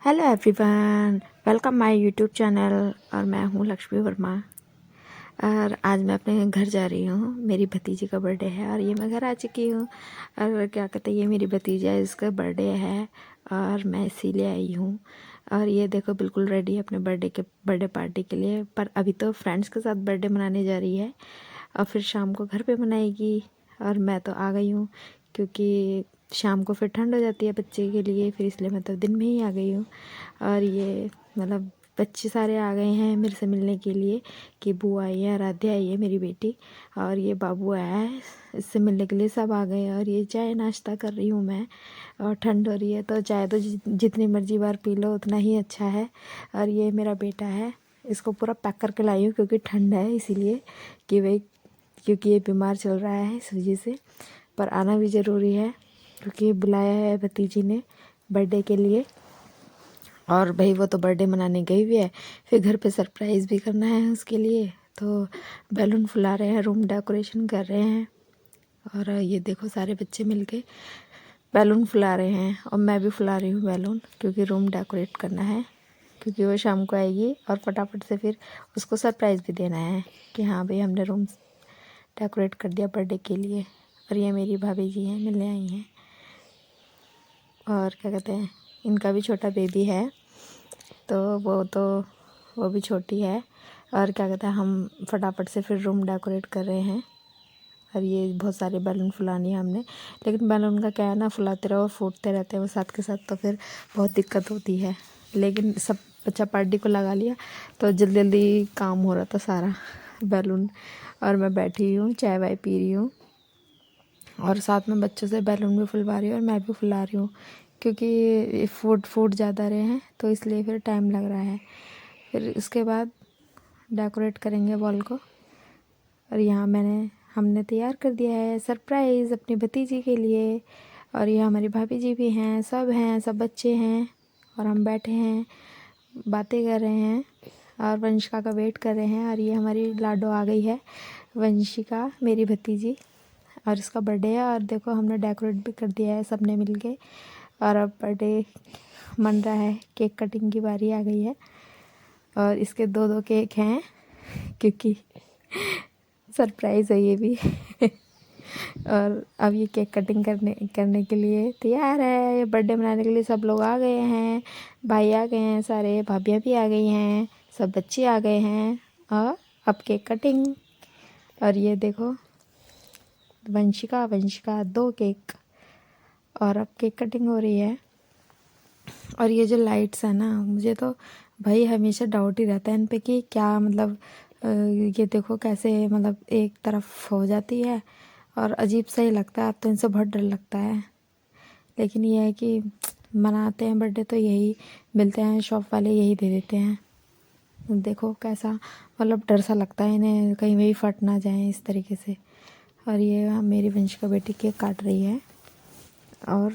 Hello everyone, welcome my YouTube channel. और मैं हूँ लक्ष्मी वर्मा। और आज मैं अपने घर जा रही हूँ। मेरी भतीजी का बर्थडे है और ये मैं घर आ चुकी हूँ। और क्या कहते हैं, ये मेरी भतीजा है, इसका बर्थडे है और मैं इसीलिए आई हूँ। और ये देखो बिल्कुल रेडी है अपने बर्थडे पार्टी के लिए। पर अभी तो फ्रेंड्स के साथ बर्थडे मनाने जा रही है और फिर शाम को घर पे मनाएगी। और मैं तो आ गई हूँ क्योंकि शाम को फिर ठंड हो जाती है बच्चे के लिए, फिर इसलिए मैं तो दिन में ही आ गई हूँ। और ये मतलब बच्चे सारे आ गए हैं मेरे से मिलने के लिए कि बुआ आई है, आराध्या आई है मेरी बेटी, और ये बाबू आया है, इससे मिलने के लिए सब आ गए। और ये चाय नाश्ता कर रही हूँ मैं। और ठंड हो रही है तो चाय तो जितनी मर्जी बार पी लो उतना ही अच्छा है। और ये मेरा बेटा है, इसको पूरा पैक करके लाई हूँ क्योंकि ठंड है इसीलिए, कि भाई क्योंकि ये बीमार चल रहा है इस वजह से। पर आना भी ज़रूरी है क्योंकि बुलाया है भतीजी ने बर्थडे के लिए। और भाई वो तो बर्थडे मनाने गई हुई है, फिर घर पे सरप्राइज़ भी करना है उसके लिए। तो बैलून फुला रहे हैं, रूम डेकोरेशन कर रहे हैं। और ये देखो सारे बच्चे मिलके बैलून फुला रहे हैं और मैं भी फुला रही हूँ बैलून क्योंकि रूम डेकोरेट करना है, क्योंकि वो शाम को आएगी और फटाफट से फिर उसको सरप्राइज़ भी देना है कि हाँ भाई हमने रूम डेकोरेट कर दिया बर्थडे के लिए। और ये मेरी भाभी जी हैं, मिलने आई हैं। और क्या कहते हैं, इनका भी छोटा बेबी है तो वो भी छोटी है। और क्या कहते हैं, हम फटाफट से फिर रूम डेकोरेट कर रहे हैं। और ये बहुत सारे बैलून फुलानी है हमने, लेकिन बैलून का क्या है ना, फुलाते रहो फूटते रहते हैं वो साथ के साथ, तो फिर बहुत दिक्कत होती है। लेकिन सब बच्चा पार्टी को लगा लिया तो जल्दी जल्दी काम हो रहा था सारा बैलून। और मैं बैठी हूँ, चाय वाय पी रही हूँ और साथ में बच्चों से बैलून भी फुलवा रही हूँ और मैं भी फुला रही हूँ क्योंकि फूट ज़्यादा रहे हैं तो इसलिए फिर टाइम लग रहा है। फिर उसके बाद डेकोरेट करेंगे वॉल को। और यहाँ हमने तैयार कर दिया है सरप्राइज़ अपनी भतीजी के लिए। और ये हमारी भाभी जी भी हैं, सब बच्चे हैं और हम बैठे हैं बातें कर रहे हैं और वंशिका का वेट कर रहे हैं। और ये हमारी लाडो आ गई है, वंशिका मेरी भतीजी, और इसका बर्थडे है। और देखो हमने डेकोरेट भी कर दिया है सबने मिलके। और अब बर्थडे मन रहा है, केक कटिंग की बारी आ गई है। और इसके दो दो केक हैं क्योंकि सरप्राइज़ है ये भी और अब ये केक कटिंग करने के लिए तैयार है। ये बर्थडे मनाने के लिए सब लोग आ गए हैं, भाई आ गए हैं, सारे भाभियाँ भी आ गई हैं, सब बच्चे आ गए हैं। और अब केक कटिंग। और ये देखो वंशिका 2 केक, और अब केक कटिंग हो रही है। और ये जो लाइट्स है ना, मुझे तो भाई हमेशा डाउट ही रहता है इन पे कि क्या मतलब ये देखो कैसे मतलब एक तरफ हो जाती है और अजीब सा ही लगता है। अब तो इनसे बहुत डर लगता है। लेकिन ये है कि मनाते हैं बर्थडे तो यही मिलते हैं, शॉप वाले यही दे देते हैं। देखो कैसा मतलब डर सा लगता है इन्हें कहीं वही फट ना जाए इस तरीके से। और ये मेरी वंश का बेटी केक काट रही है और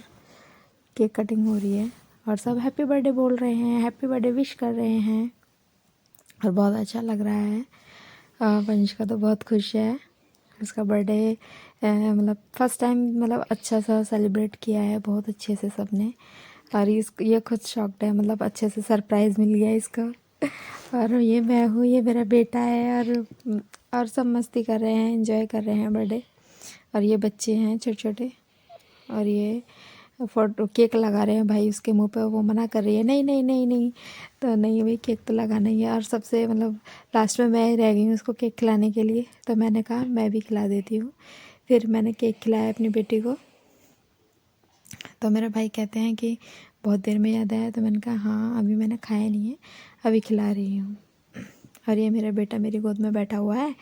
केक कटिंग हो रही है और सब हैप्पी बर्थडे बोल रहे हैं, हैप्पी बर्थडे विश कर रहे हैं और बहुत अच्छा लग रहा है। वंशिका तो बहुत खुश है, उसका बर्थडे मतलब फर्स्ट टाइम मतलब अच्छा सा सेलिब्रेट किया है बहुत अच्छे से सबने। और ये खुद शॉक्ड है, मतलब अच्छे से सरप्राइज़ मिल गया इसको और ये मैं हूँ, ये मेरा बेटा है। और सब मस्ती कर रहे हैं, एंजॉय कर रहे हैं बर्थडे। और ये बच्चे हैं छोटे छोटे और ये फोटो केक लगा रहे हैं भाई उसके मुंह पे, वो मना कर रही है नहीं नहीं नहीं नहीं। तो नहीं भाई केक तो लगाना ही है। और सबसे मतलब लास्ट में मैं रह गई हूँ उसको केक खिलाने के लिए, तो मैंने कहा मैं भी खिला देती हूँ। फिर मैंने केक खिलाया अपनी बेटी को। तो मेरे भाई कहते हैं कि बहुत देर में याद आया, तो मैंने कहा हाँ अभी मैंने खाया नहीं है, अभी खिला रही हूँ। और ये मेरा बेटा मेरी गोद में बैठा हुआ है,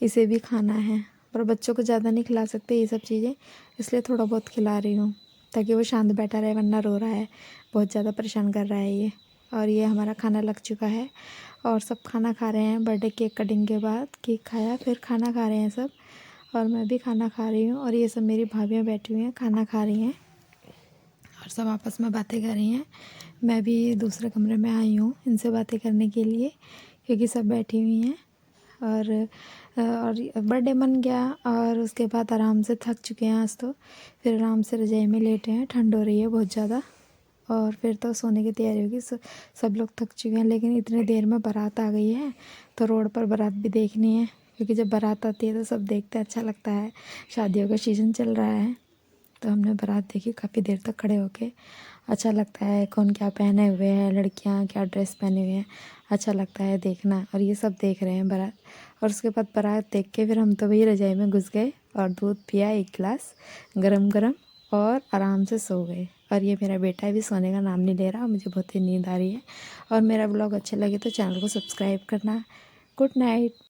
इसे भी खाना है। पर बच्चों को ज़्यादा नहीं खिला सकते ये सब चीज़ें, इसलिए थोड़ा बहुत खिला रही हूँ ताकि वो शांत बैठा रहे, वरना रो रहा है, बहुत ज़्यादा परेशान कर रहा है ये। और ये हमारा खाना लग चुका है और सब खाना खा रहे हैं। बर्थडे केक कटिंग के बाद केक खाया, फिर खाना खा रहे हैं सब और मैं भी खाना खा रही हूँ। और ये सब मेरी भाभियाँ बैठी हुई हैं, खाना खा रही हैं और सब आपस में बातें कर रही हैं। मैं भी दूसरे कमरे में आई हूँ इनसे बातें करने के लिए क्योंकि सब बैठी हुई हैं। और बर्थडे मन गया और उसके बाद आराम से थक चुके हैं आज तो, फिर आराम से रज़ाई में लेटे हैं। ठंड हो रही है बहुत ज़्यादा और फिर तो सोने की तैयारी होगी। सब लोग थक चुके हैं, लेकिन इतनी देर में बारात आ गई है तो रोड पर बारात भी देखनी है, क्योंकि जब बारात आती है तो सब देखते हैं, अच्छा लगता है। शादियों का सीज़न चल रहा है तो हमने बारात देखी काफ़ी देर तक खड़े होके। अच्छा लगता है कौन क्या पहने हुए हैं, लड़कियां क्या ड्रेस पहने हुए हैं, अच्छा लगता है देखना। और ये सब देख रहे हैं बारात। और उसके बाद बारात देख के फिर हम तो वही रजाई में घुस गए और दूध पिया 1 गिलास गरम गरम और आराम से सो गए। और ये मेरा बेटा भी सोने का नाम नहीं ले रहा, मुझे बहुत ही नींद आ रही है। और मेरा ब्लॉग अच्छे लगे तो चैनल को सब्सक्राइब करना। Good night.